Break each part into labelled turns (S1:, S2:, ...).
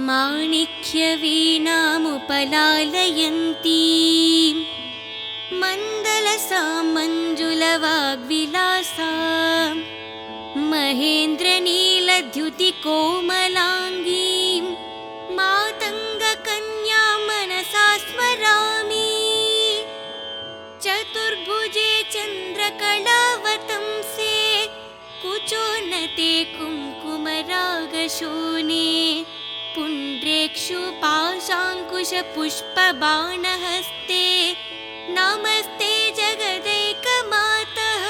S1: माणिक्यवीणामुपलालयन्तीं मण्डलसां मञ्जुलवाग्विलासां महेन्द्रनीलद्युतिकोमलाङ्गीं मातङ्गकन्यां मनसा स्मरामि। चतुर्भुजे चन्द्रकलावतंसे कुचोन्नते कुङ्कुमरागशोणे पुण्ड्रेक्षुपाशाङ्कुशपुष्पबाणहस्ते नमस्ते जगदैकमातः।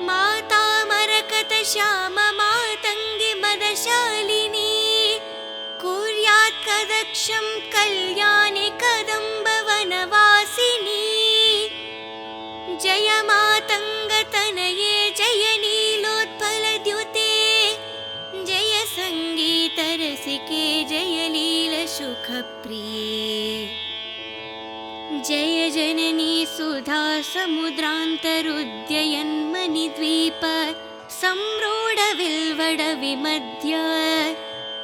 S1: मातामरकतश्याममातङ्गी मदशालिनी कुर्यात् कदक्षं कल्याणि कदम्बवनवासिनी। जय मातङ्गतनये जय नीलोत्पलद्युते जय सङ्गीतरसिके जय लीलसुखप्रिये। जय जननी सुधा समुद्रान्तरुद्ययन्मणिद्वीप संरूढविल्वडविमध्य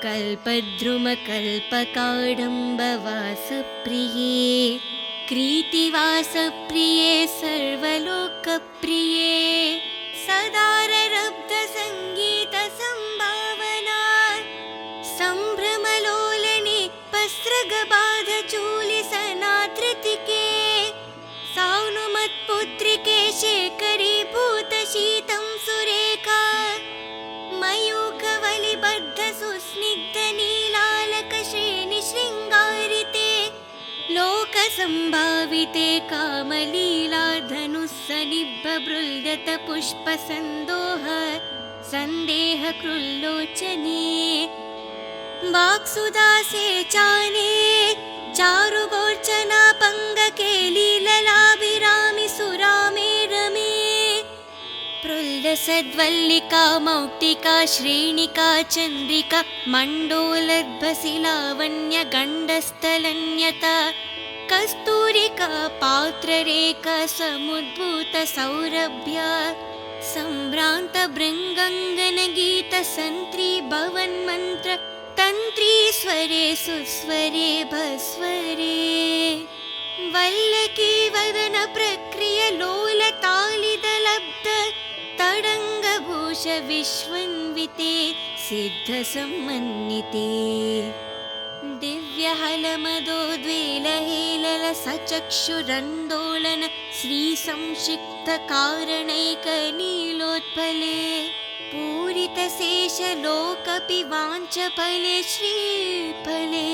S1: कल्पद्रुमकल्पकाडम्बवासप्रिये कृतिवासप्रिये सर्वलोकप्रिये सदाररब्धसङ्गीतसम्भावना सम्भ्रमलोलने पस्रगबाधचूलिसनाधृतिके सानुमत्पुत्रिके शेखरीभूतशीतं सुरेखा मयूखवलिबद्धसुस्निग्धनीलालकश्रेणिशृङ्गारिते लोकसम्भाविते कामलीलाधनुस्सनिभ्रबृल्दतपुष्पसन्दोह सन्देहकृल्लोचने वाक्सुदासे चाने चारुगोर्चना पङ्गके लीललाभिरामि सुरामे रमे प्रुल्लसद्वल्लिका मौक्तिका श्रेणिका चन्द्रिका मण्डोलद्भसिलावण्यगण्डस्थलन्यता कस्तूरिका पात्ररेखा समुद्भूतसौरभ्या सम्भ्रान्तभृङ्गङ्गनगीतसन्त्री भवन्मन्त्र तन्त्री स्वरे सुस्वरे भस्वरे वल्लकी वदन प्रक्रिय लोलतालिदलब्ध तडङ्गभूष विश्वन्विते सिद्धसम्मन्विते दिव्यहलमदोद्वेलहेलल सचक्षुरन्दोलन श्रीसंक्षिप्तकारणैकनीलोत्पले पूरितशेषलोकपिवाञ्चफले श्रीफले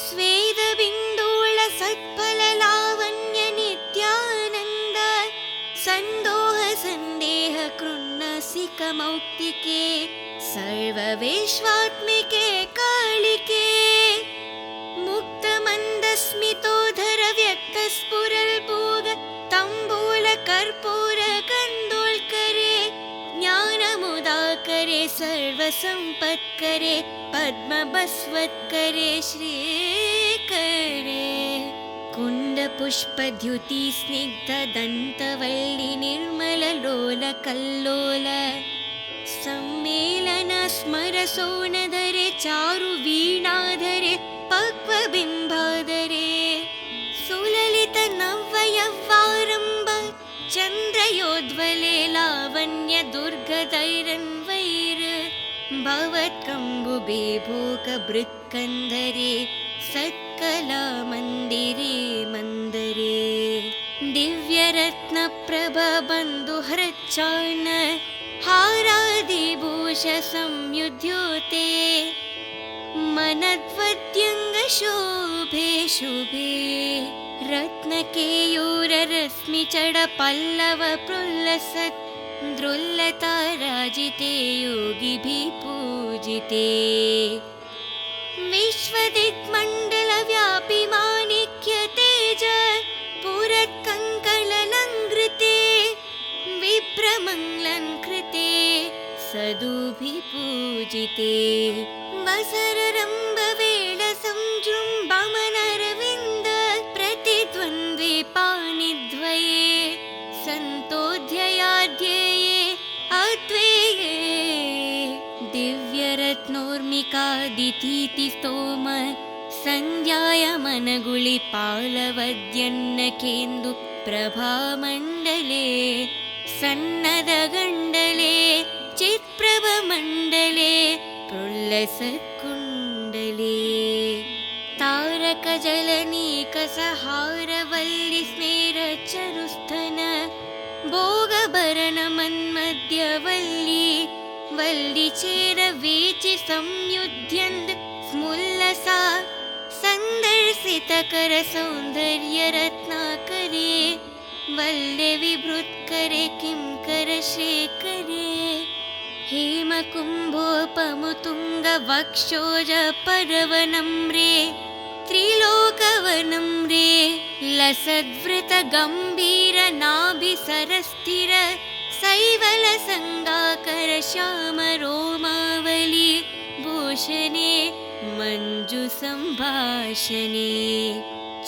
S1: स्वेदबिन्दूल सत्फललावण्यनित्यानन्द सन्दोह सन्देह कृन्नसिकमौक्तिके सर्वविश्वात्मिके कालिके मुक्तमन्दस्मितोधर व्यक्तस्फुरल्पूग तम्बूलकर्पूर कन्दोल्करे ज्ञानमुदाकरे सर्वसम्पत्करे पद्मबस्वत्करे श्रीकरे कुण्डपुष्पद्युति स्निग्धदन्तवल्लि निर्मललोलकल्लोल सम्मेलन स्मरसोनधरे चारुवीणाधरे पक्वबिम्बाधरे सुललित नव्ययव्वारम्भ चन्द्रयोद्वले लावण्य दुर्गदैरन्वैर भवत्कम्बुबे भोगभृत्कन्धरे सत्कला मन्दिरे मन्दरे दिव्यरत्नप्रभबन्धुहृच्चार्ण हारादिभूष संयुध्योते मनद्वद्यङ्गशोभे शुभे रत्नकेयूररश्मिचडपल्लव प्रुल्लसत् द्रुल्लताराजिते योगिभिः पूजिते विश्वदिक्मण्डलव्यापि माणिक्यतेज पुरत्कङ्कणलङ्कृते विभ्रमङ्लङ्कृते सदुभिः पूजिते वसररम्भवेळसंजृम्भमनरविन्द प्रतिद्वन्द्वे पाणिद्वये दितीति स्तोम सन्ध्यायमनगुळिपालवद्यन्नकेन्दु प्रभामण्डले सन्नदगण्डले चित्प्रभमण्डले प्रुल्लसत्कुण्डले तारकजलनीकसहारवल्लिस्मेरचरुस्थन भोगभरणमन्मध्यवल्ली वल्लिचेरवीचि संयुध्यन्द स्मुल्लसा सन्दर्शितकरसौन्दर्यरत्नाकरे वल्ले विभृत्करे किंकरशेखरे हेमकुम्भोपमुतुङ्गवक्षोजपर्वणं त्रिलोकवनं लसद्वृतगम्भीरनाभिसरस्थिर शैवलसङ्गाकरश्यामरोमावली भूषणे मञ्जुसम्भाषणे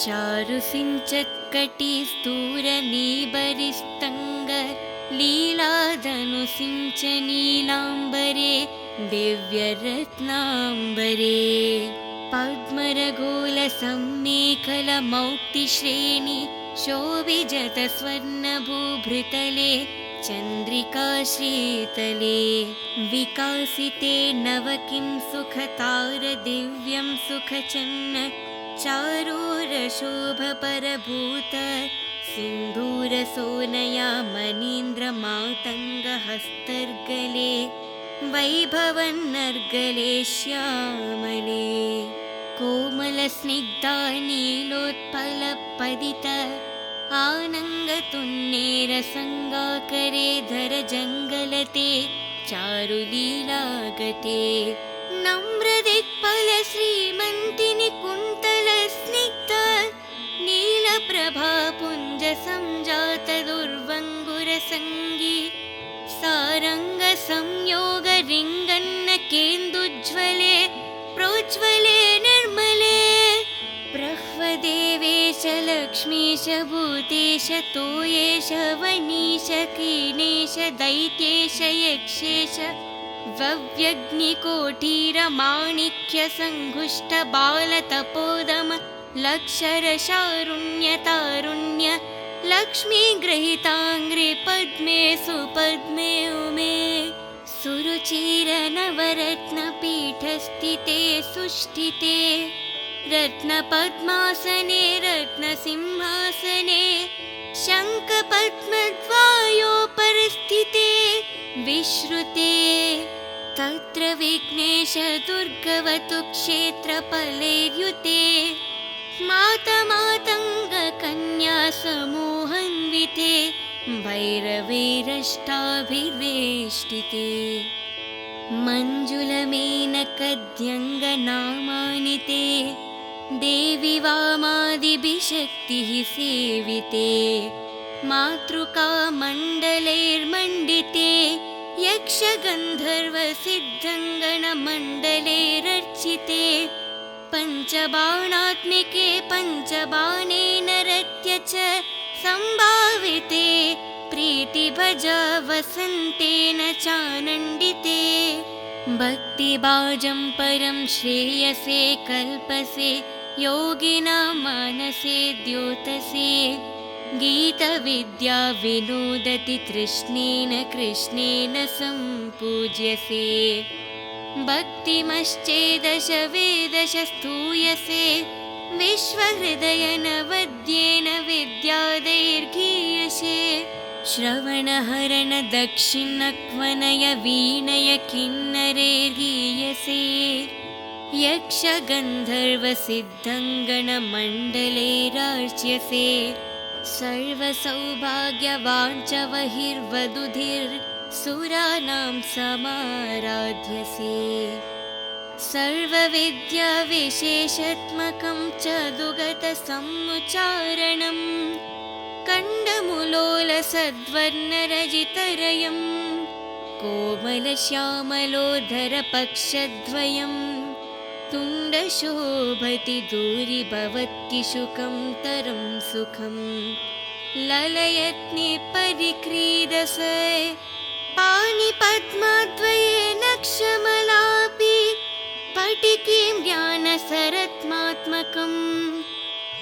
S1: चारुसिञ्चत्कटिस्तूरनीबरिस्तङ्ग लीलाधनुसिञ्चनीलाम्बरे दिव्यरत्नाम्बरे पद्मरगोलसम्मेखलमौक्तिश्रेणि शोभिजतस्वर्णभूभृतले चन्द्रिकाश्रीतले विकासिते नवकिं सुखतारदिव्यं सुखचन्न चारूरशोभपरभूत सिन्धूरसोनया मनीन्द्रमातङ्गहस्तर्गले वैभवन्नर्गले श्यामले कोमलस्निग्धा नीलोत्पलपदित आनङ्गतुन्नेरसङ्गाकरे धरजङ्गलते चारुलीलागते नम्रदिक्पलश्रीमन्तिनि कुन्तलस्निग्ध नीलप्रभापुञ्जसञ्जातदुर्वङ्गुरसङ्गी सारङ्गसंयोगरिङ्गन्नकेन्दुज्ज्वले प्रोज्ज्वले निर्मले ब्रह्मदेवेश लक्ष्मीश भूतेश तोयेश वनीश कीनेश दैत्येश यक्षेश वव्यग्निकोटीरमाणिक्यसङ्घुष्टबालतपोदम लक्षरशारुण्यतारुण्य लक्ष्मीगृहीताङ्घ्रि पद्मे सुपद्मे उमे सुरुचिरनवरत्नपीठस्थिते सुष्ठिते रत्नपद्मासने रत्नसिंहासने शङ्खपद्मद्वयोपरिस्थिते विश्रुते तत्र विघ्नेश दुर्गवतु क्षेत्रफलैर्युते मातमातङ्गकन्या समूहन्विते भैरवैरष्टाभिर्वेष्टिते मञ्जुलमेनकद्यङ्गनामानिते देवी वामादिभिशक्तिः सेविते मातृकामण्डलैर्मण्डिते यक्षगन्धर्वसिद्धङ्गणमण्डलैरर्चिते पञ्चबाणात्मिके पञ्चबाणेन रत्य च सम्भाविते प्रीतिभजा वसन्तेन चानन्दिते भक्तिभाजं परं श्रेयसे कल्पसे योगिनां मानसे द्योतसे गीतविद्या विनोदति तृष्णेन कृष्णेन सम्पूज्यसे भक्तिमश्चेदश वेदश स्तूयसे विश्वहृदयनवद्येन विद्यादैर्गीयसे श्रवणहरण दक्षिणक्वनय वीणय किन्नरैर्गीयसे यक्षगन्धर्वसिद्धङ्गणमण्डलैरार्च्यसे सर्वसौभाग्यवान् च बहिर्वधुधिर्सुराणां समाराध्यसे सर्वविद्याविशेषात्मकं च दुगतसमुच्चारणं कण्डमुलोलसद्वर्णरजितरयं कोमलश्यामलोधरपक्षद्वयं तुण्डशोभति दूरि भवति शुकं तरं सुखं ललयत्नि परिक्रीडसे पाणिपद्मद्वये नक्षमलापि स्फटिकीं ज्ञानसरत्मात्मकम्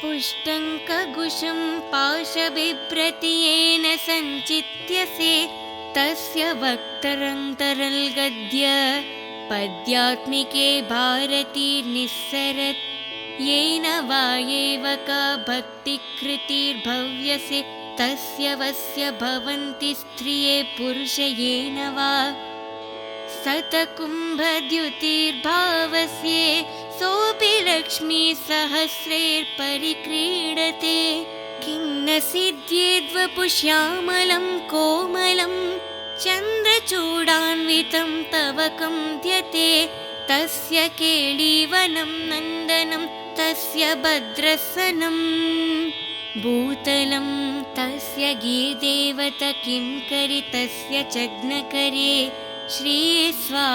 S1: पुष्टङ्कगुशं पाशबिभ्रतियेन सञ्चित्यसे तस्य वक्तरन्तरल्गद्य पद्यात्मिके भारतीर्निस्सरत् येन वा एव का भक्तिकृतिर्भव्यसे तस्य वस्य भवन्ति स्त्रिये पुरुष येन वा शतकुम्भद्युतिर्भावस्ये सोऽपि लक्ष्मीसहस्रैर्परिक्रीडते किं न सिद्ध्येद्वपुश्यामलं कोमलं चन्द्रचूडान्वितं तव कम्प्यते तस्य केळीवनं नन्दनं तस्य भद्रसनं भूतलं तस्य गीर्देवत किं करि तस्य चग्नकरे श्रीस्वायम्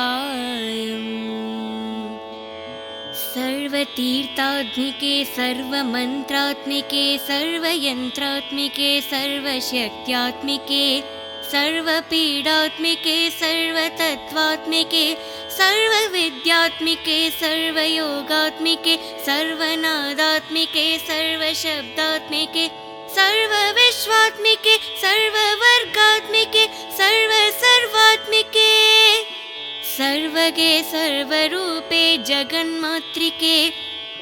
S1: सर्वतीर्थात्मिके सर्वमन्त्रात्मिके सर्वयन्त्रात्मिके सर्वशक्त्यात्मिके सर्वपीडात्मिके सर्वतत्त्वात्मिके सर्वविद्यात्मिके सर्वयोगात्मिके सर्वनादात्मिके सर्वशब्दात्मिके सर्वविश्वात्मिके सर्ववर्गात्मिके सर्वसर्वात्मिके सर्वगे सर्वरूपे जगन्मातृके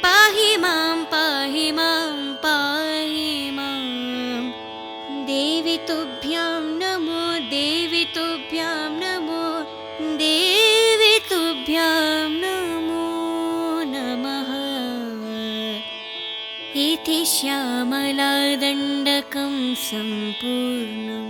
S1: पाहि मां पाहि मां पाहि मां देवि तुभ्यां नमो देवि तुभ्यां नमो देवि तुभ्यां नमो नमः इति श्यामलादण्डकं सम्पूर्णम्।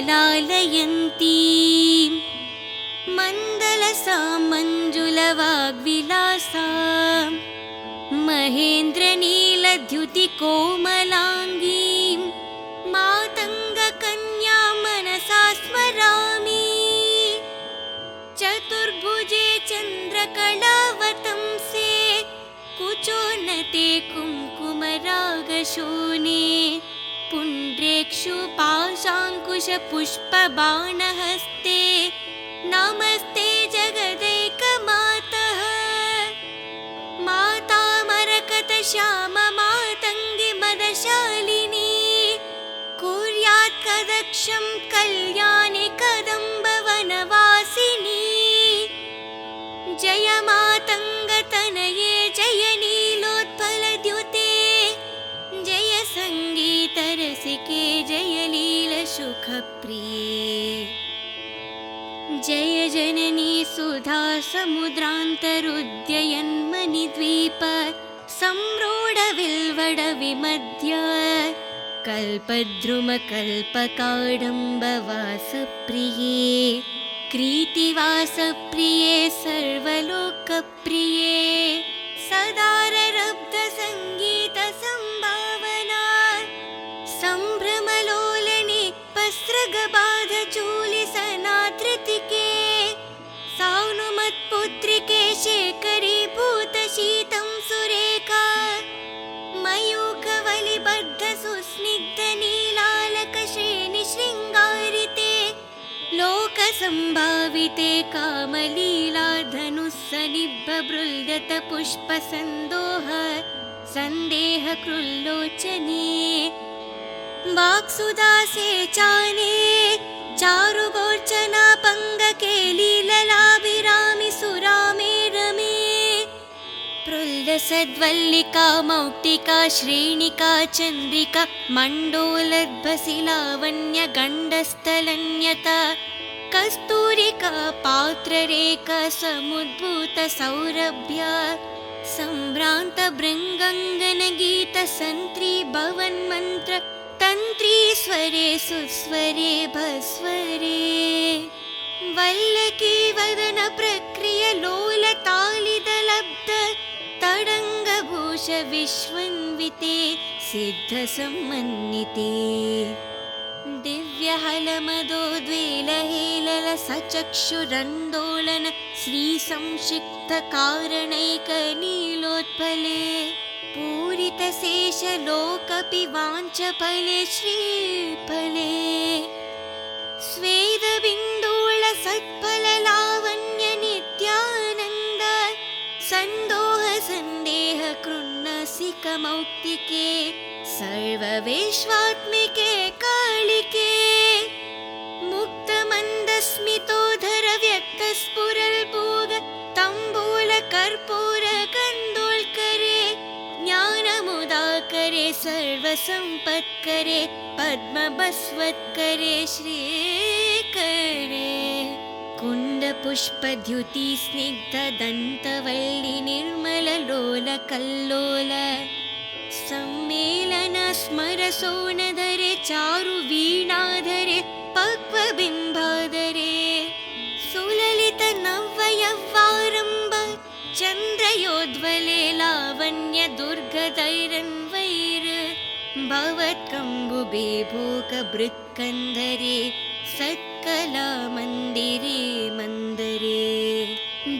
S1: माणिक्यवीणामुपलालयन्ती मण्डलसां मञ्जुलवाग्विलासा महेन्द्रनीलद्युतिकोमलाङ्गीं मातङ्गकन्यां मनसा स्मरामि चतुर्भुजे चन्द्रकलावतंसे कुचोन्नते कुङ्कुमरागशोणे पुण्ड्रेक्षुपाशाङ्कुशपुष्पबाणहस्ते नमस्ते जगदैकमातः माता मरकतश्याममातङ्गी मदशालिनी कुर्यात् कदक्षं कल्याणि कदम्बवनवासिनी जय मातङ्गतनये जय नीलोत्पलद्युते जय सङ्गीतरसिके जय लीलसुखप्रिये जय जननी सुधा समुद्रान्तरुद्ययन्मणिद्वीप संरूढविल्वडविमध्य कल्पद्रुमकल्पकाडम्बवासप्रिये कृतिवासप्रिये सर्वलोकप्रिये सदाररब्धसङ्गीतसम्भावना सम्भ्रमलोलने वस्त्रगबाधचूलिसनाधृतिके सानुमत्पुत्रिके शेखरीभूतशीतं सुरेखा मयूखवलिबद्धसुस्निग्धनीलालकश्रेणिशृङ्गारिते लोकसम्भाविते कामलीलाधनुस्सनिभ्रबृल्गतपुष्पसन्दोह सन्देहकृल्लोचने वाक्सुदासे चाने चारुगोर्चना पङ्गके लीललाभिरामि सुरामे रमे प्रल्लसद्वल्लिका मौक्तिका श्रेणिका चन्द्रिका मण्डोलद्भसिलावण्यगण्डस्थलन्यता कस्तूरिका पात्ररेखा समुद्भूतसौरभ्या सम्भ्रान्तभृङ्गङ्गनगीतसन्त्री भवन्मन्त्र तन्त्रीस्वरे सुस्वरे भस्वरे वल्लकी वदन प्रक्रिय लोलतालिदलब्ध तडङ्गभूष विश्वन्विते सिद्धसम्मन्विते दिव्यहलमदोद्वेलहेलल सचक्षुरन्दोलन श्रीसंक्षिप्तकारणैकनीलोत्पले पूरितशेषलोकपिवाञ्चफले श्रीफले स्वेदबिन्दूळ सत्फललावण्य नित्यानन्द सन्दोह सन्देह कृन्नसिकमौक्तिके सर्वविश्वात्मिके कालिके मुक्तमन्दस्मितोधर व्यक्तस्फुरल्पूग तम्बूल कर्पूर कन्दोल्करे ज्ञानमुदाकरे सर्वसम्पत्करे पद्मबस्वत्करे श्रीकरे कुण्डपुष्पद्युति स्निग्धदन्तवल्लि निर्मललोलकल्लोल सम्मेलन स्मरसोनधरे चारु वीणाधरे पक्वबिम्बाधरे सुललित नव्ययव्वारम्भ चन्द्रयोद्वले लावण्य दुर्गदैरन्वैर भवत्कम्बुबे भोगभृत्कन्धरे सत्कला मन्दिरे मन्दरे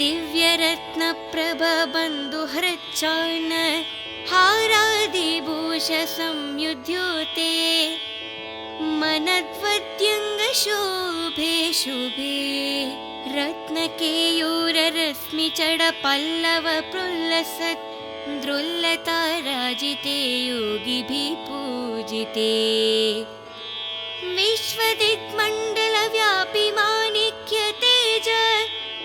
S1: दिव्यरत्नप्रभ बन्धुहृच्चान हारादिभूष संयुध्योते मनद्वद्यङ्गशोभे शुभे रत्नकेयूररश्मिचड पल्लव प्रुल्लसत् द्रुल्लताराजिते योगिभिः पूजिते विश्वदिक्मण्डलव्यापि माणिक्य तेज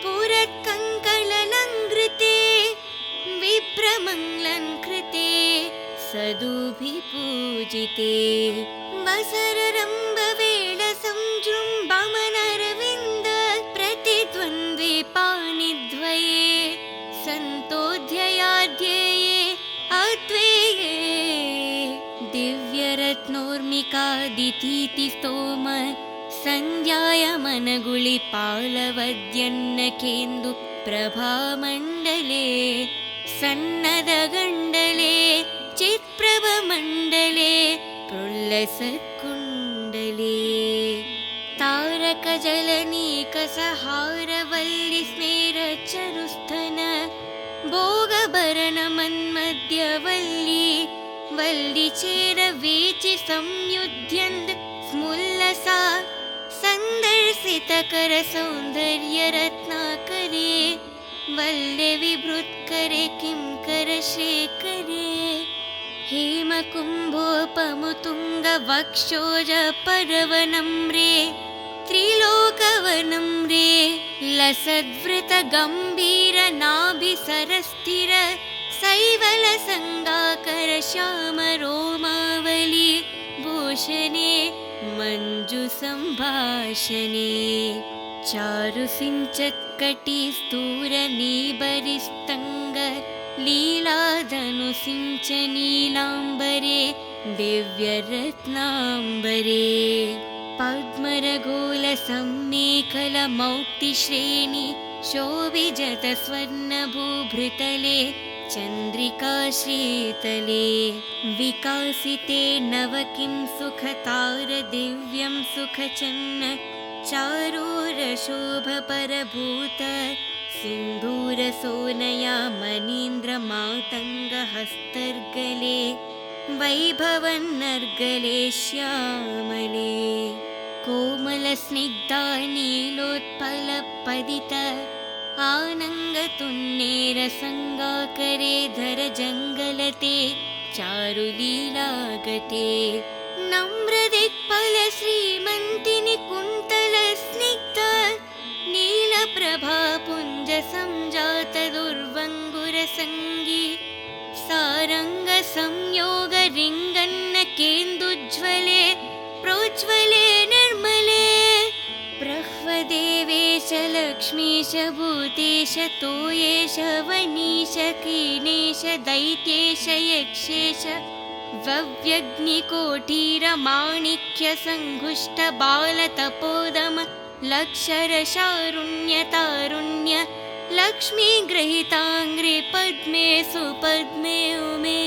S1: पुरत्कङ्कणलङ्कृते विप्रमङ्गलङ्कृते सदुभिपूजिते वसररम्भवेळ संजृम्भमनरविन्द प्रतिद्वन्द्वे पाणिद्वये सन्तोऽध्ययाध्यये अद्वये दिव्यरत्नोर्मिकादितीतिस्तोम सन्ध्यायमनगुळिपालवद्यन्नकेन्दु प्रभामण्डले सन्नदगण्डले चित्प्रभमण्डले प्रुल्लसत्कुण्डले तारकजलनीकसहारवल्लि स्मेरचरुस्थन भोगभरणमन्मध्यवल्ली वल्लिचेरवीचि संयुध्यन्द स्मुल्लसा सन्दर्शितकरसौन्दर्यरत्नाकरे वल्ले विभृत्करे किंकरशेखरे हेमकुम्भोपमुतुङ्गवक्षोजपर्वणं त्रिलोकवनं लसद्वृतगम्भीरनाभिसरस्थिर शैवलसङ्गाकर श्यामरोमावली भूषणे मञ्जुसम्भाषणे चारुसिञ्चत्कटिस्थूरनीबरिस्तङ्ग लीलाधनुसिञ्चनीलाम्बरे दिव्यरत्नाम्बरे पद्मरगोलसम्मेखलमौक्तिश्रेणि शोभिजतस्वर्णभूभृतले चन्द्रिकाशीतले विकासिते नव किं सुखतारदिव्यं सुखचन्न चारूरशोभपरभूत सिन्धूरसोनया मनीन्द्रमातङ्गहस्तर्गले वैभवन्नर्गले श्यामले कोमलस्निग्धा नीलोत्पलपदित आनङ्गतुन्नेरसङ्गाकरे धरजङ्गलते चारुलीलागते नम्रदिक्पल श्रीमन्तिनि कुन्तलस्निग्ध नीलप्रभापुञ्ज संजात दुर्वङ्गुरसङ्गी सारङ्गसंयोग रिङ्गन्न केन्दुज्ज्वले प्रोज्ज्वले निर्मले ब्रह्मदेवेश लक्ष्मीश भूतेश तोयेश वनीश कीनेश दैत्येश यक्षेश वव्यग्निकोटीरमाणिक्यसङ्घुष्टबालतपोदम लक्षरशारुण्यतारुण्य लक्ष्मीगृहीताङ्घ्रि पद्मे सुपद्मे उमे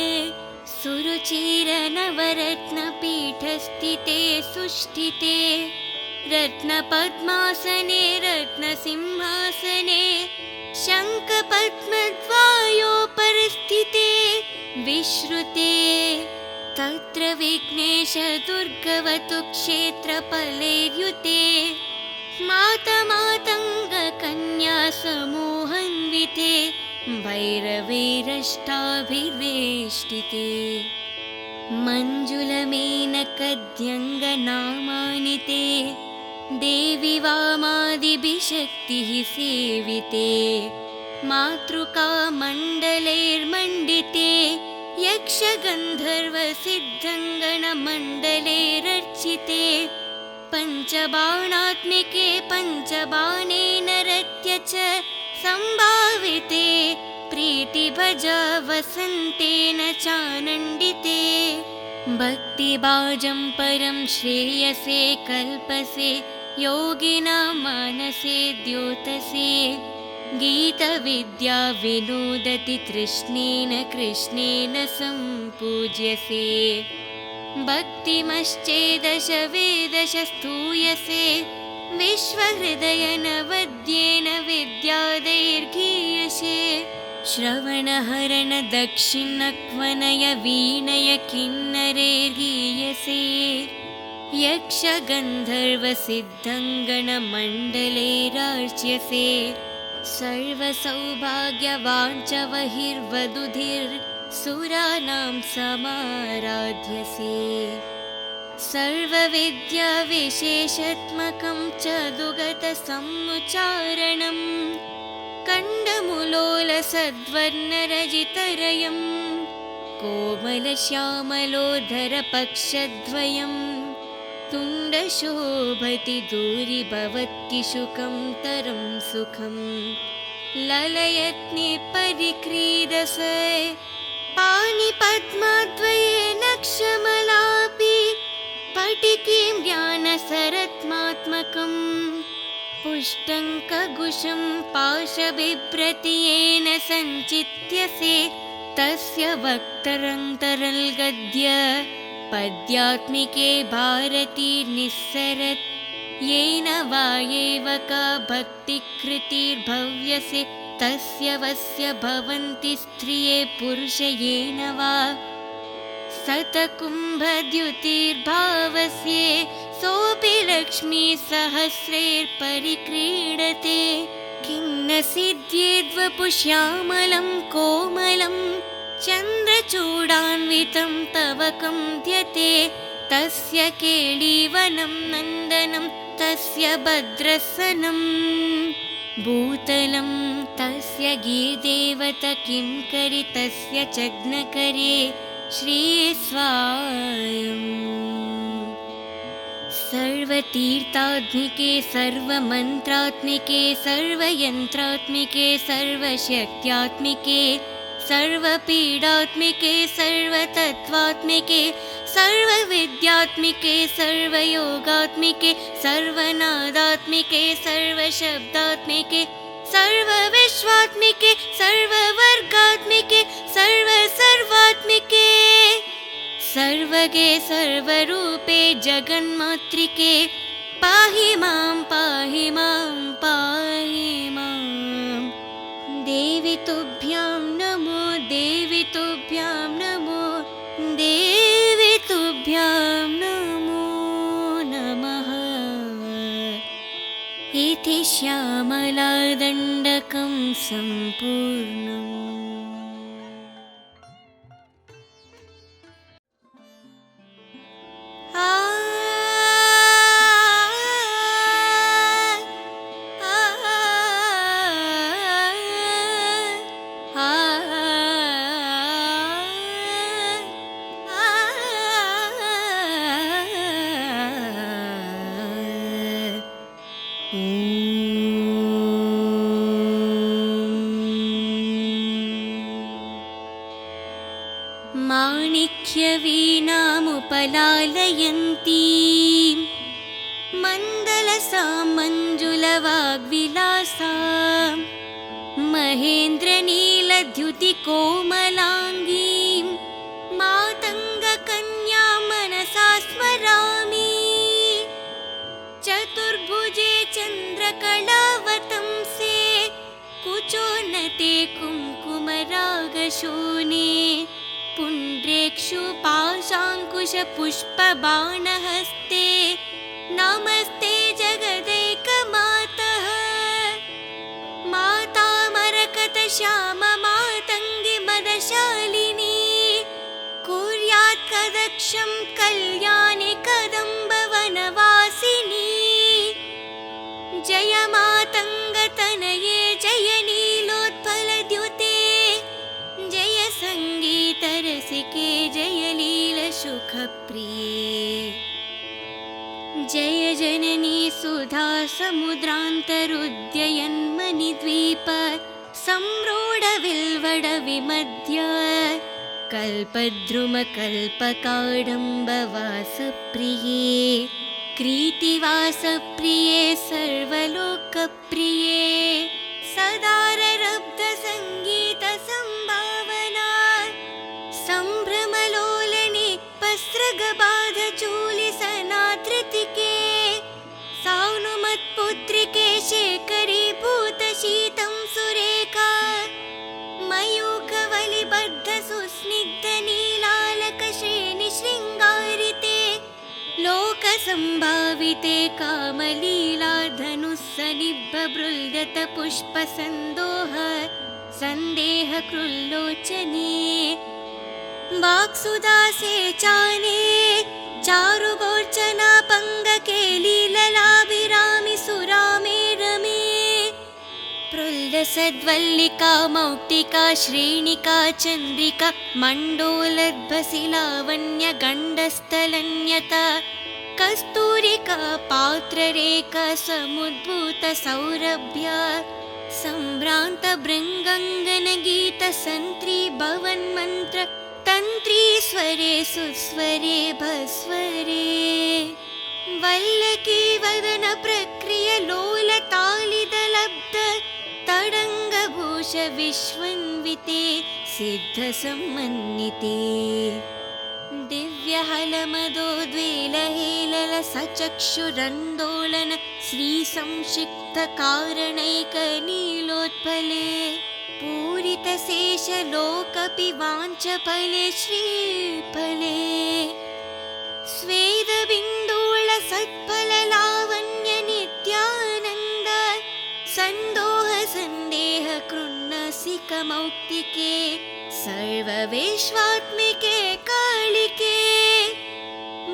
S1: सुरुचिरनवरत्नपीठस्थिते सुष्ठिते रत्नपद्मासने रत्नसिंहासने शङ्खपद्मद्वयोपरिस्थिते विश्रुते तत्र विघ्नेशदुर्गवतु क्षेत्रफलैर्युते मातमातङ्गकन्यासमूहान्विते भैरवैरष्टाभिर्वेष्टिते मञ्जुलमेनकद्यङ्गनामानिते देवी वामादिभिशक्तिः सेविते मातृकामण्डलैर्मण्डिते यक्षगन्धर्वसिद्धङ्गणमण्डलैरर्चिते पञ्चबाणात्मिके पञ्चबाणेन रत्य च सम्भाविते प्रीतिभजा वसन्तेन चानन्दिते भक्तिभाजं परं श्रेयसे कल्पसे योगिनां मानसे द्योतसे गीतविद्या विनोदति तृष्णेन कृष्णेन सम्पूज्यसे भक्तिमश्चेदश वेदश स्तूयसे विश्वहृदयनवद्येन विद्यादैर्गीयसे श्रवणहरण दक्षिणक्वनय वीणय किन्नरैर्गीयसे यक्षगन्धर्वसिद्धङ्गणमण्डलैरार्च्यसे सर्वसौभाग्यवाञ्छवहिर्वधुधिर्सुराणां समाराध्यसे सर्वविद्याविशेषात्मकं च दुगतसमुच्चारणम् कण्डमुलोलसद्वर्णरजितरयं कोमलश्यामलोधरपक्षद्वयं तुण्डशोभति दूरीभवत्किशुकं तरं सुखं ललयत्निपरिक्रीडसे पाणिपद्मद्वयेन क्षमलापि स्फटिकीं ज्ञानसरत्मात्मकम् पुष्टङ्कगुशं पाशबिभ्रतीयेन सञ्चित्यसे तस्य वक्तरन्तरल्गद्य पद्यात्मिके भारती निस्सरत् येन वा एव का भक्तिकृतिर्भव्यसे तस्य वस्य भवन्ति स्त्रिये पुरुष येन वा शतकुम्भद्युतिर्भावस्ये सोऽपि लक्ष्मीसहस्रैर्परिक्रीडते किं न सिद्ध्येद्वपुश्यामलं कोमलं चन्द्रचूडान्वितं तव कम्प्यते तस्य केळीवनं नन्दनं तस्य भद्रसनं भूतलं तस्य गीर्देवत किं करि तस्य चग्नकरे श्रीस्वायम् सर्वतीर्थात्मिके सर्वमन्त्रात्मिके सर्वयन्त्रात्मिके सर्वशक्त्यात्मिके सर्वपीडात्मिके सर्वतत्त्वात्मिके सर्वविद्यात्मिके सर्वयोगात्मिके सर्वनादात्मिके सर्वशब्दात्मिके सर्वविश्वात्मिके सर्ववर्गात्मिके सर्वसर्वात्मिके सर्वगे सर्वरूपे जगन्मातृके पाहि मां पाहि मां पाहि मां देवी तुभ्यां नमो देवी तुभ्यां नमो देवी तुभ्यां नमो नमः इति श्यामलादण्डकं सम्पूर्णम्। माणिक्यवीणामुपलालयन्तीं मण्डलसां मञ्जुलवाग्विलासां महेन्द्रनीलद्युतिकोमलाङ्गीं मातङ्गकन्यां मनसा स्मरामि। चतुर्भुजे चन्द्रकलावतंसे कुचोन्नते कुङ्कुमरागशोणे पुण्ड्रेक्षुपाशाङ्कुशपुष्पबाणहस्ते नमस्ते जगदैकमातः। मातामरकतश्याममातङ्गी मदशालिनी कुर्यात् कदक्षं कल्याणि कदम्बवनवासिनी। जय मातङ्गतनये जय नीलोत्पलद्युते जय सङ्गीतरसिके जय लीलसुखप्रिये। जय जननी सुधा समुद्रान्तरुद्ययन्मणिद्वीप संरूढविल्वडविमध्य कल्पद्रुमकल्पकाडम्बवासप्रिये कृतिवासप्रिये सर्वलोकप्रिये सदाररब्धसङ्गीतसम्भावना सम्भ्रमलोलने वस्त्रगबाधचूलिसनाधृतिके सानुमत्पुत्रिके शेखरीभूतशीतं सुरेखा मयूखवलिबद्धसुस्निग्धनीलालकश्रेणिशृङ्गारिते लोकसम्भाविते कामलीलाधनुस्सनिभ्रबृल्गतपुष्पसन्दोह सन्देहकृल्लोचने वाक्सुदासे चाने चारुगोर्चना पङ्गके लीललाभिरामि सुरामे रमे प्रुल्लसद्वल्लिका मौक्तिका श्रेणिका चन्द्रिका मण्डोलद्भसिलावण्यगण्डस्थलन्यता कस्तूरिका पात्ररेखा समुद्भूतसौरभ्या सम्भ्रान्तभृङ्गङ्गनगीतसन्त्री तन्त्रीस्वरे सुस्वरे भस्वरे वल्लकी वदन प्रक्रिय लोलतालिदलब्ध तडङ्गभूष विश्वन्विते सिद्धसम्मन्विते दिव्यहलमदोद्वेलहेलल सचक्षुरन्दोलन श्रीसंक्षिप्तकारणैकनीलोत्पले पूरितशेषलोकपिवाञ्चफले श्रीफले स्वेदबिन्दूलसत्फललावण्यनित्यानन्द सन्दोहसन्देहकृन्नसिकमौक्तिके सर्वविश्वात्मिके कालिके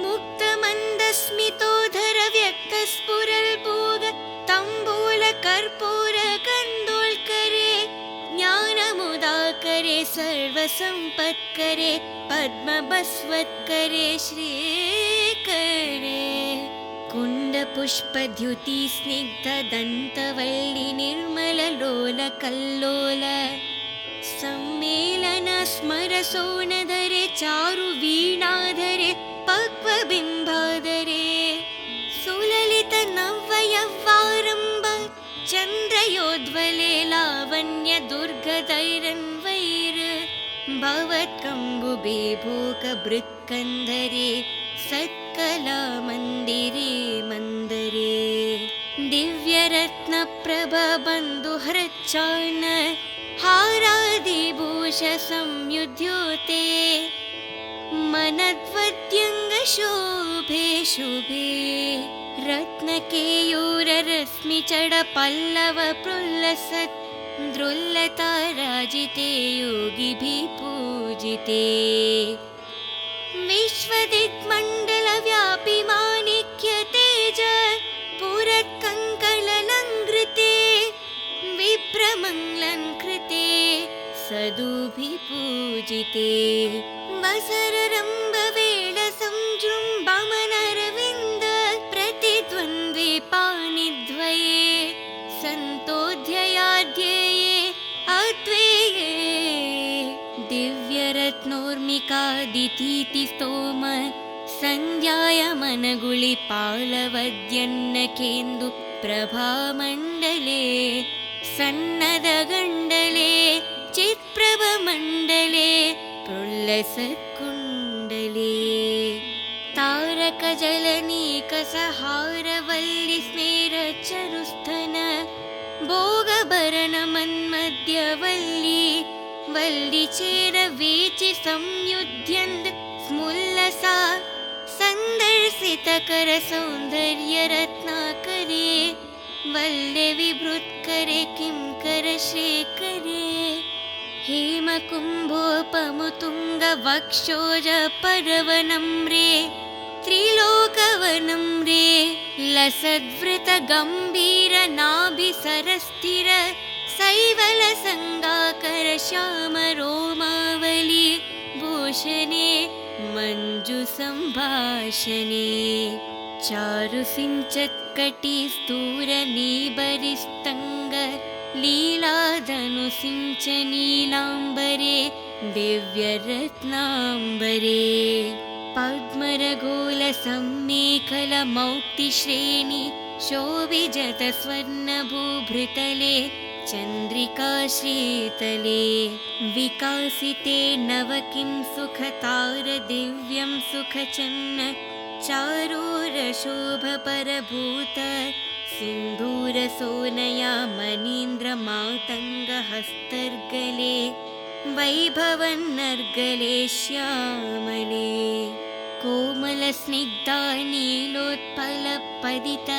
S1: मुक्तमन्दस्मितोधर व्यक्तस्फुरल्पूग तम्बूलकर्पूरकन्दोल्करे ज्ञानमुदाकरे सर्वसम्पत्करे पद्मबस्वत्करे श्रीकरे कुण्डपुष्पद्युति स्निग्धदन्तवल्लि निर्मललोलकल्लोल सम्मेलन स्मरसोनधरे चारुवीणाधरे पक्वबिम्बाधरे सुललित नव्ययव्वारम्भ चन्द्रयोद्वले लावण्य दुर्गदैरन्वैर भवत्कम्बुबे भोगभृत्कन्धरे सत्कला मन्दिरे मन्दरे दिव्यरत्नप्रभबन्धुहृच्चार्ण हारादिभूष संयुध्योते मनद्वद्यङ्गशोभे शुभे रत्नकेयूररश्मिचडपल्लव प्रुल्लसत् द्रुल्लताराजिते योगिभिः पूजिते विश्वदिक्मण्डलव्यापि माणिक्यतेज पुरत्कङ्कणलङ्कृते विप्रमङ्गलङ्कृते सदुभिपूजिते वसररम्भवेळसंजृम्भमनरविन्द प्रतिद्वन्द्वे पाणिद्वये सन्तोऽध्ययाध्यये अद्वये दिव्यरत्नोर्मि कादितीति स्तोम सन्ध्यायमनगुळिपालवद्यन्नकेन्दु प्रभामण्डले सन्नदगण्डले चित्प्रभमण्डले प्रुल्लसत्कुण्डले तारकजलनीकसहारवल्लिस्मेरचरुस्थन भोगभरणमन्मध्यवल्ली वल्लिचेरवीचि संयुध्यन्द स्मुल्लसा सन्दर्शितकरसौन्दर्यरत्नाकरे वल्ले विभृत्करे किंकरशेखरे हेमकुम्भोपमुतुङ्गवक्षोजपर्वणं त्रिलोकवनं लसद्वृतगम्भीरनाभिसरस्थिर शैवलसङ्गाकर श्यामरोमावली भूषणे मञ्जुसम्भाषणे चारुसिञ्चत्कटिस्तूरनीबरिस्तङ्ग लीलाधनुसिञ्चनीलाम्बरे दिव्यरत्नाम्बरे पद्मरगोलसम्मेखलमौक्तिश्रेणि शोभिजतस्वर्णभूभृतले चन्द्रिकाशीतले विकासिते नव किं सुखतारदिव्यं सुखचन्न चारूरशोभपरभूत सिन्दूरसोनया मनीन्द्रमातङ्गहस्तर्गले वैभवन्नर्गले श्यामले कोमलस्निग्धा नीलोत्पलपदित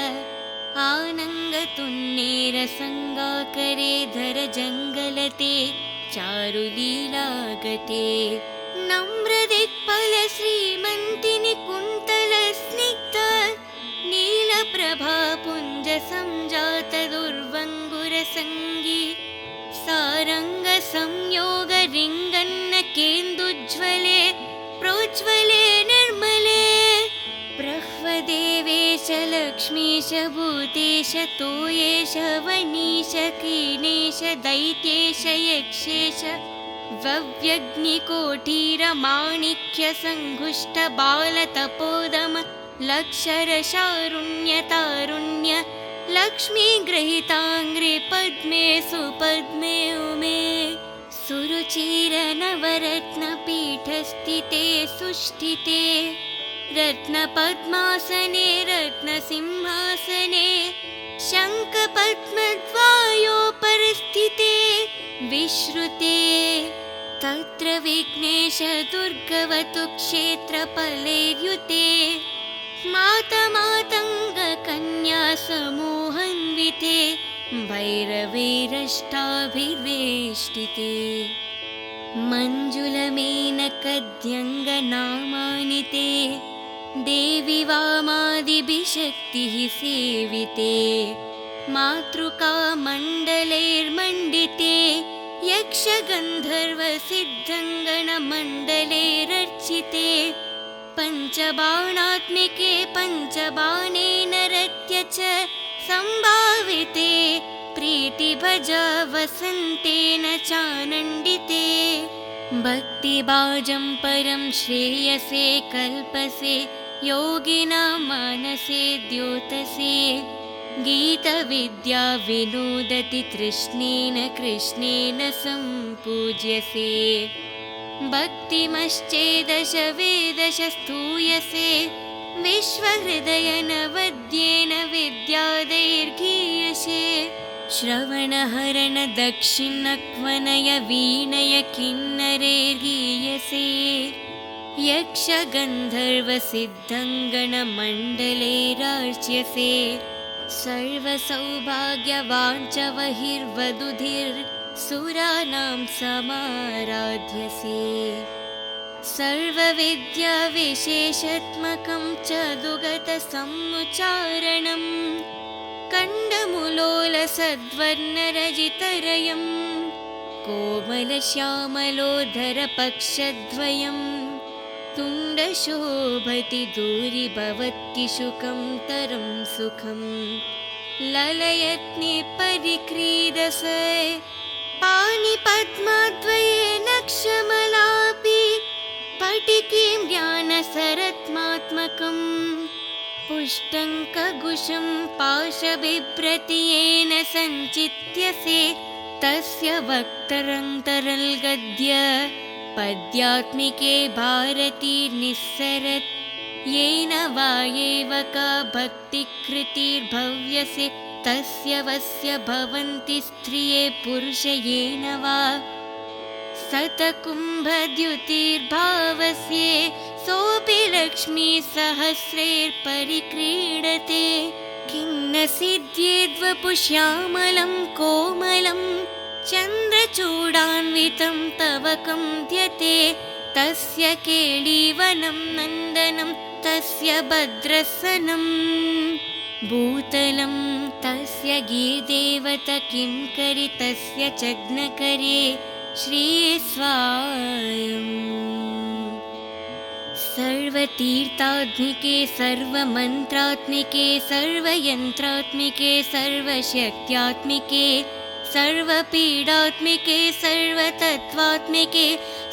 S1: आनङ्गतुन्नेरसङ्गाकरे धरजङ्गलते चारुलीलागते नम्रदिक्पलश्रीमन्तिनि कुन्तलस्निग्ध नीलप्रभापुञ्जसञ्जातदुर्वङ्गुरसङ्गी सारङ्गसंयोगरिङ्गन्नकेन्दुज्ज्वले प्रोज्ज्वले निर्मले ब्रह्मदेवेश लक्ष्मीश भूतेश तोयेश वनीश कीनेश दैत्येश यक्षेश वव्यग्निकोटीरमाणिक्यसङ्घुष्टबालतपोदम लक्षरशारुण्यतारुण्य लक्ष्मीगृहीताङ्घ्रि पद्मे सुपद्मे उमे सुरुचिरनवरत्नपीठस्थिते सुष्ठिते रत्नपद्मासने रत्नसिंहासने शङ्खपद्मद्वयोपरिस्थिते विश्रुते तत्र विघ्नेश दुर्गवतु क्षेत्रफलैर्युते मातमातङ्गकन्या समूहान्विते भैरवैरष्टाभिर्वेष्टिते मञ्जुलमेनकद्यङ्गनामानि ते देवी वामादिभिशक्तिः सेविते मातृकामण्डलैर्मण्डिते यक्षगन्धर्वसिद्धङ्गणमण्डलैरर्चिते पञ्चबाणात्मिके पञ्चबाणेन रत्य च सम्भाविते प्रीतिभजा वसन्तेन चानन्दिते भक्तिभाजं परं श्रेयसे कल्पसे योगिनां मानसे द्योतसे गीतविद्या विनोदति तृष्णेन कृष्णेन सम्पूज्यसे भक्तिमश्चेदश वेदश स्तूयसे विश्वहृदयनवद्येन विद्यादैर्गीयसे श्रवणहरण दक्षिणक्वनय वीणय किन्नरैर्गीयसे यक्षगन्धर्वसिद्धङ्गणमण्डलैरार्च्यसे सर्वसौभाग्यवाञ्छवहिर्वधुधिर्सुराणां समाराध्यसे सर्वविद्याविशेषात्मकं च दुगतसमुच्चारणं कण्डमुलोलसद्वर्णरजितरयं कोमलश्यामलोधरपक्षद्वयं तुण्डशोभति दूरीभवत्किशुकं तरं सुखं ललयत्नि परिक्रीडसे पाणिपद्मद्वये नक्षमलापि स्फटिकीं ज्ञानसरत्मात्मकम् पुष्टङ्कगुशं पाशबिभ्रतियेन सञ्चित्यसे तस्य वक्तरन्तरल्गद्य पद्यात्मिके भारतीर्निस्सरत् येन वा एव का भक्तिकृतिर्भव्यसे तस्य वस्य भवन्ति स्त्रिये पुरुष येन वा सतकुम्भद्युतिर्भावस्ये सोऽपि लक्ष्मीसहस्रैर्परिक्रीडते किं न सिद्ध्येद्वपुष्यामलं कोमलं चन्द्रचूडान्वितं तव कन्द्यते तस्य केळीवनं नन्दनं तस्य भद्रसनं भूतलं तस्य गीर्देवत किं करि तस्य चग्नकरे श्रीस्वायम् सर्वतीर्थात्मिके सर्वमन्त्रात्मिके सर्वयन्त्रात्मिके सर्वशक्त्यात्मिके सर्वपीडात्मिके सर्वतत्त्वात्मिके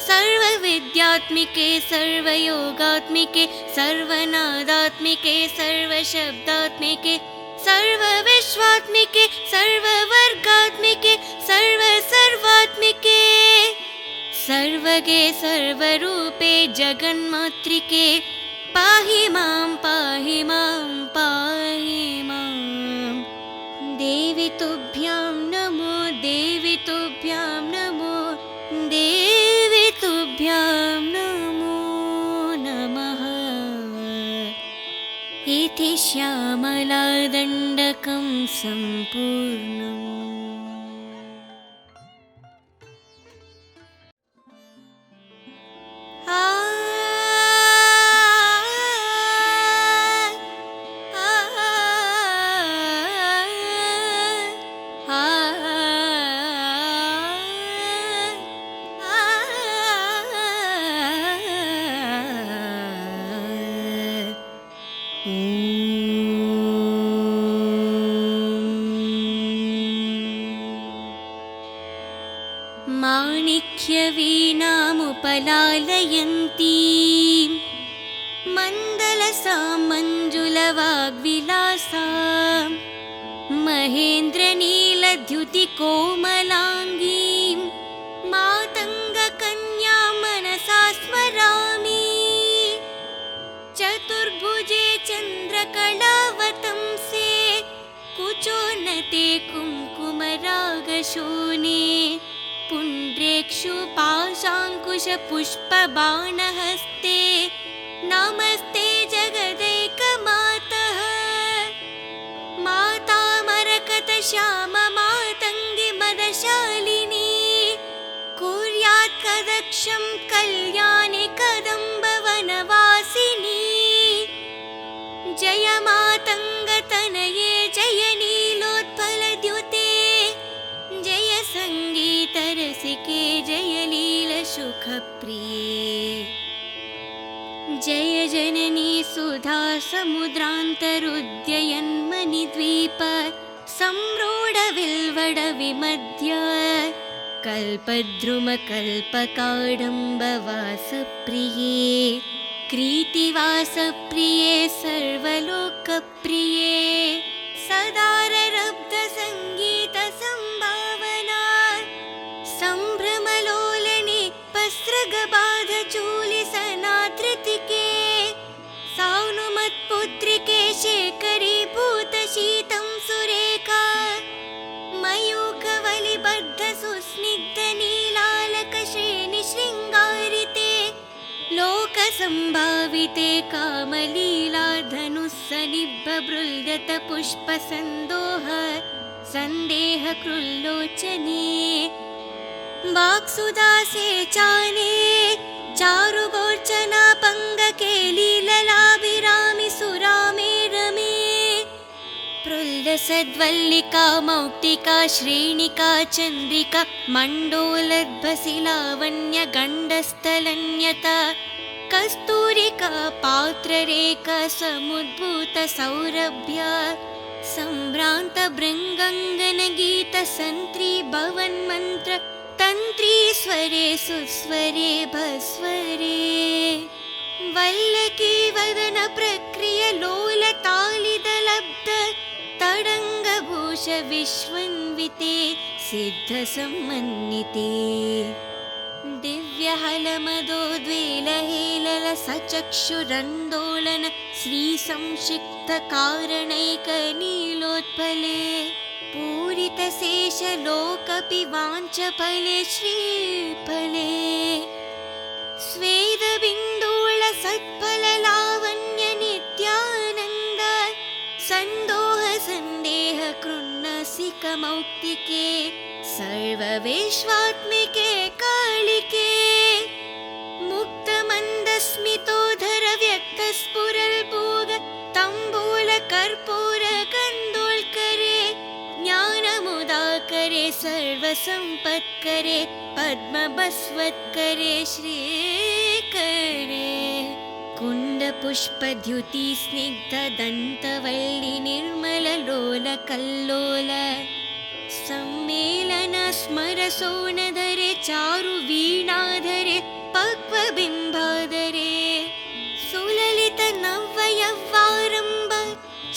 S1: सर्वविद्यात्मिके सर्वयोगात्मिके सर्वनादात्मिके सर्वशब्दात्मिके सर्वविश्वात्मिके सर्ववर्गात्मिके सर्वसर्वात्मिके सर्वगे सर्वरूपे जगन्मातृके पाहि मां पाहि मां पाहि मां देवी तुभ्यां नमो देवी तुभ्यां नमो देवी तुभ्यां नमो नमः इति श्यामलादण्डकं सम्पूर्णम्। माणिक्यवीणामुपलालयन्तीं मण्डलसां मञ्जुलवाग्विलासां महेन्द्रनीलद्युतिकोमलाङ्गीं मातङ्गकन्यां मनसा स्मरामि चतुर्भुजे चन्द्रकलावतंसे कुचोन्नते कुङ्कुमरागशोणे पुण्ड्रेक्षुपाशाङ्कुशपुष्पबाणहस्ते नमस्ते जगदैकमातः माता मरकतश्याममातङ्गी मदशालिनी कुर्यात् कदक्षं कल्याणि कदम्बवनवासिनी जय मातङ्गतनये जय नीलोत्पलद्युते जय सङ्गीतरसिके जय लीलसुखप्रिये जय जननी सुधा समुद्रान्तरुद्ययन्मणिद्वीप संरूढविल्वडविमध्य कल्पद्रुमकल्पकाडम्बवासप्रिये कृतिवासप्रिये सर्वलोकप्रिये सदाररब्धसङ्गीतसम्भावना सम्भ्रमलोलने पस्रगबाधचूलिसनाधृतिके सानुमत्पुत्रिके शेखरीभूतशीतं सुरेखा मयूखवलिबद्धसुस्निग्धनीलालकश्रेणिशृङ्गारिते लोकसम्भाविते कामलीलाधनुस्सनिभ्रबृल्यतपुष्पसन्दोह सन्देहकृल्लोचने वाक्सुदासे चाने चारुगोर्चना पङ्गकेलीललाभिरामि सुरामे रमे प्रल्लसद्वल्लिका मौक्तिका श्रेणिका चन्द्रिका मण्डोलद्भसिलावण्यगण्डस्थलन्यता कस्तूरिका पात्ररेखा समुद्भूतसौरभ्या सम्भ्रान्तभृङ्गङ्गनगीतसन्त्री भवन्मन्त्र तन्त्रीस्वरे सुस्वरे भस्वरे वल्लकी वदन प्रक्रिय लोलतालिदलब्ध तडङ्गभूष विश्वन्विते सिद्धसम्मन्विते दिव्यहलमदोद्वेलहेलल सचक्षुरन्दोलन श्रीसंक्षिप्तकारणैकनीलोत्पले पूरितशेषलोकपिवाञ्चफले श्रीफले स्वेदबिन्दूळ सत्फललावण्य नित्यानन्द सन्दोह सन्देह कृन्नसिकमौक्तिके सर्वविश्वात्मिके कालिके मुक्तमन्दस्मितोधर व्यक्तस्फुरल्पूग तम्बूल कर्पूर कन्दोल्करे ज्ञानमुदाकरे सर्वसम्पत्करे पद्मबस्वत्करे श्रीकरे कुण्डपुष्पद्युति स्निग्धदन्तवल्लि निर्मललोलकल्लोल सम्मेलन स्मरसोनधरे चारुवीणाधरे पक्वबिम्बाधरे सुललित नव्ययव्वारम्भ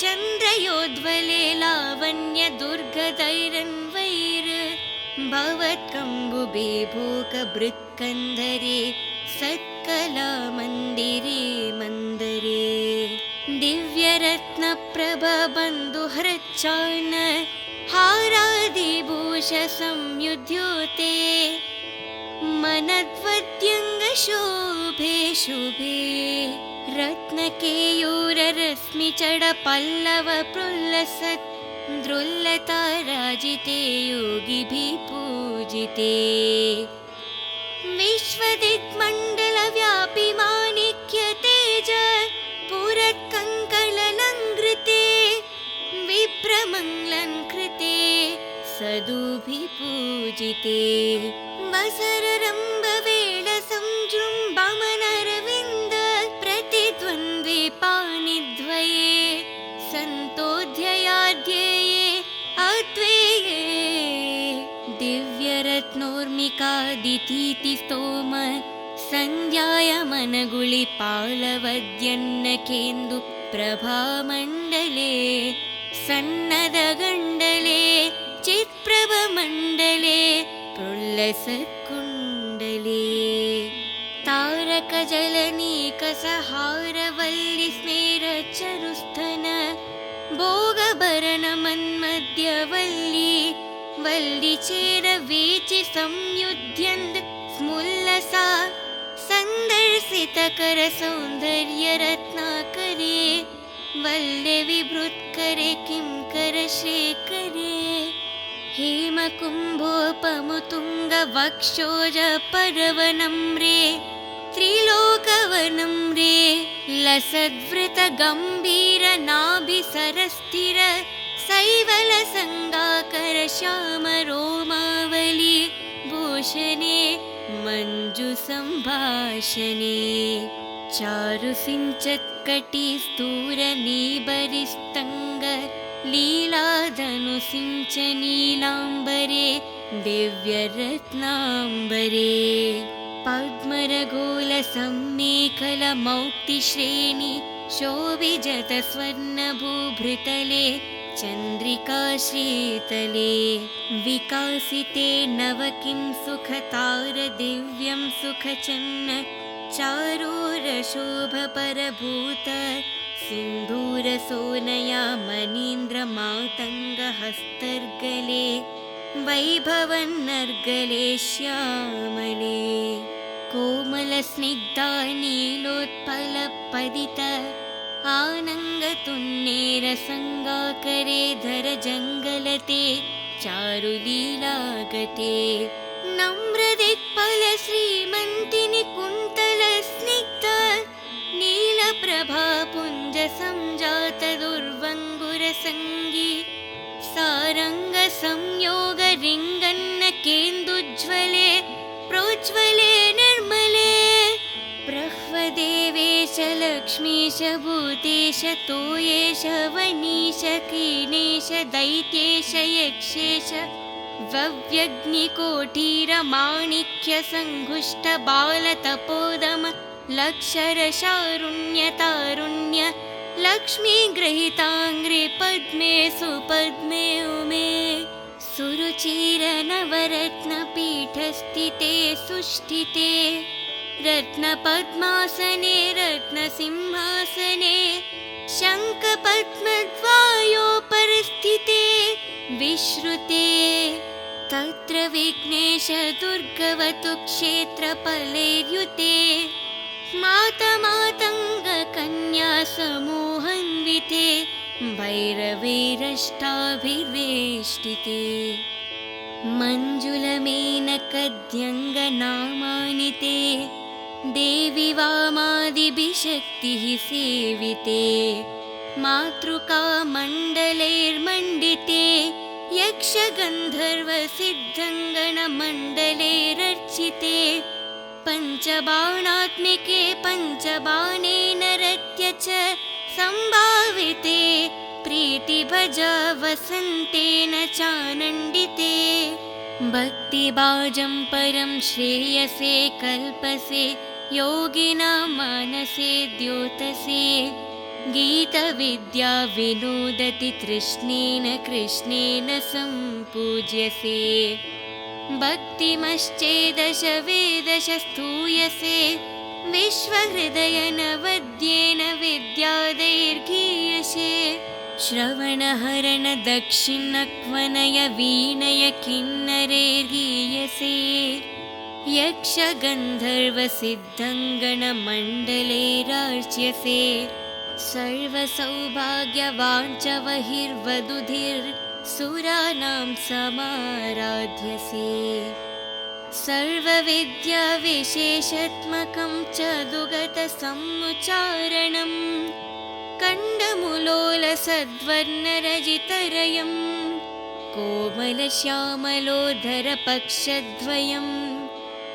S1: चन्द्रयोद्वले लावण्य दुर्गदैरन्वैर भवत्कम्बुबे भोगभृत्कन्धरे सत्कला मन्दिरे मन्दरे दिव्यरत्नप्रभ बन्धुहृच्चान हारादिभूष संयुध्योते मनद्वद्यङ्गशोभे शुभे रत्नकेयूररश्मिचड पल्लव प्रुल्लसत् द्रुल्लताराजिते योगिभिः पूजिते विश्वदिक्मण्डलव्यापि माणिक्य तेज पुरत्कङ्कललङ्कृते विप्रमङ्गलङ्कृते सदुभिपूजिते वसररम्भवेळ संजृम्भमनरविन्द प्रतिद्वन्द्वे पाणिद्वये सन्तोऽध्ययाध्यये अद्वेये दिव्यरत्नोर्मिकादितीति स्तोम सन्ध्यायमनगुळिपालवद्यन्नकेन्दु प्रभामण्डले सन्नदगण्डले चित्प्रभमण्डले प्रुल्लसत्कुण्डले तारकजलनीकसहारवल्लि स्मेरचरुस्थन भोगभरणमन्मध्यवल्ली वल्लिचेरवेचि संयुध्यन्द स्मुल्लसा सन्दर्शितकरसौन्दर्यरत्नाकरे वल्ले विभृत्करे किंकरशेखरे हेमकुम्भोपमुतुङ्गवक्षोजपर्वणं त्रिलोकवनं लसद्वृतगम्भीरनाभिसरस्थिर शैवलसङ्गाकर श्यामरोमावली भूषणे मञ्जुसम्भाषणे चारुसिञ्चत्कटिस्तूरनीबरिस्तङ्ग लीलाधनुसिञ्चनीलाम्बरे दिव्यरत्नाम्बरे पद्मरगोलसम्मेखलमौक्तिश्रेणि शोभिजतस्वर्णभूभृतले चन्द्रिकाश्रीतले विकासिते नव किं सुखतारदिव्यं सुखचन्न चारूरशोभपरभूत सिन्धूरसोनया मनीन्द्रमातङ्गहस्तर्गले वैभवन्नर्गले श्यामले कोमलस्निग्धा नीलोत्पलपदित आनङ्गतुन्नेरसङ्गाकरे धरजङ्गलते चारुलीलागते नम्रदिक्पल श्रीमन्तिनि कुन्तलस्निग्ध नीलप्रभापुञ्जसञ्जात दुर्वङ्गुरसङ्गी सारङ्गसंयोगरिङ्गन्नकेन्दुज्ज्वले प्रोज्ज्वले निर्मले प्रह्वदेवेश लक्ष्मीश भूतेश तोयेश वनीश कीनेश दैत्येश यक्षेश वव्यग्निकोटीरमाणिक्यसङ्घुष्टबालतपोदम लक्षरशारुण्यतारुण्य लक्ष्मीगृहीताङ्घ्रि पद्मे सुपद्मे उमे सुरुचिरनवरत्नपीठस्थिते सुष्ठिते रत्नपद्मासने रत्नसिंहासने शङ्खपद्मद्वयोपरिस्थिते विश्रुते तत्र विघ्नेश दुर्गवतु क्षेत्रफलैर्युते मातमातङ्गकन्या समूहन्विते भैरवैरष्टाभिर्वेष्टिते मञ्जुलमेनकद्यङ्गनामानिते देवी वामादिभिशक्तिः सेविते मातृकामण्डलैर्मण्डिते यक्षगन्धर्वसिद्धङ्गणमण्डलैरर्चिते पञ्चबाणात्मिके पञ्चबाणेन रत्य च सम्भाविते प्रीतिभजा वसन्तेन चानन्दिते भक्तिभाजं परं श्रेयसे कल्पसे योगिनां मानसे द्योतसे गीतविद्या विनोदति तृष्णेन कृष्णेन सम्पूज्यसे भक्तिमश्चेदश वेदश स्तूयसे विश्वहृदयनवद्येन विद्यादैर्गीयसे श्रवणहरण दक्षिणक्वनय वीणय किन्नरैर्गीयसे यक्षगन्धर्वसिद्धङ्गणमण्डलैरार्च्यसे सर्वसौभाग्यवाञ्छवहिर्वधुधिर्सुराणां समाराध्यसे सर्वविद्याविशेषात्मकं च दुगतसमुच्चारणं कण्डमुलोलसद्वर्णरजितरयं कोमलश्यामलोधरपक्षद्वयं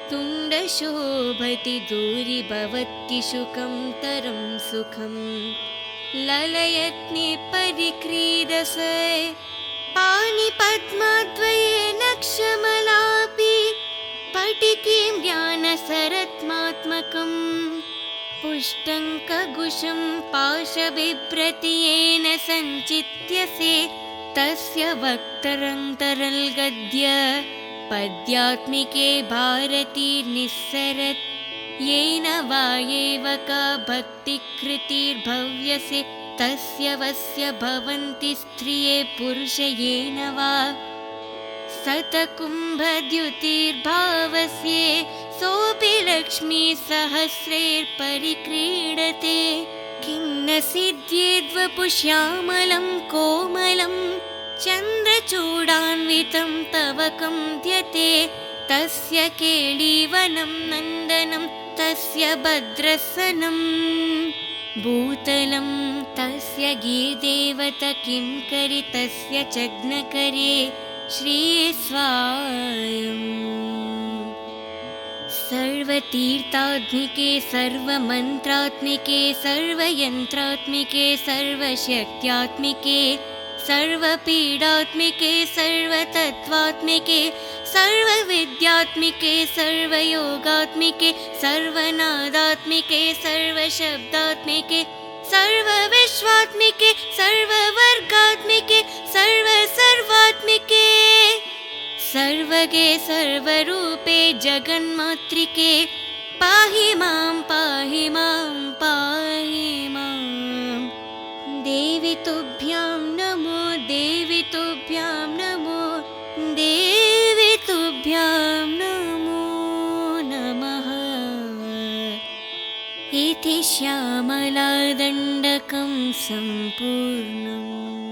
S1: तुण्डशोभति दूरीभवत्किशुकं तरं सुखं ललयत्नि परिक्रीडसे पाणिपद्मद्वये नक्षमलापि स्फटिकीं ज्ञानसरत्मात्मकं पुष्टङ्कगुशं पाशबिभ्रतीयेन सञ्चित्यसे तस्य वक्तरन्तरल्गद्य पद्यात्मिके भारती निस्सरत् येन वा एव का भक्तिकृतिर्भव्यसे तस्य वस्य भवन्ति स्त्रिये पुरुष येन वा शतकुम्भद्युतिर्भावस्ये सोऽपि लक्ष्मीसहस्रैर्परिक्रीडते किं न सिद्ध्येद्वपुश्यामलं कोमलं चन्द्रचूडान्वितं तवकं द्यते तस्य केळीवनं नन्दनं तस्य भद्रसनं भूतलं तस्य गीर्देवत किं करि तस्य चग्नकरे श्रीस्वायम् सर्वतीर्थात्मिके सर्वमन्त्रात्मिके सर्वयन्त्रात्मिके सर्वशक्त्यात्मिके सर्वपीडात्मिके सर्वतत्त्वात्मिके सर्वविद्यात्मिके सर्वयोगात्मिके सर्वनादात्मिके सर्वशब्दात्मिके सर्वविश्वात्मिके सर्ववर्गात्मिके सर्वात्मिके सर्वगे सर्वरूपे जगन्मातृके पाहि मां पाहि मां पाहि मां देवी तुभ्यां नमो देवी तुभ्यां नमो देवी तुभ्यां नमो नमः इति श्यामलादण्डकं सम्पूर्णम्।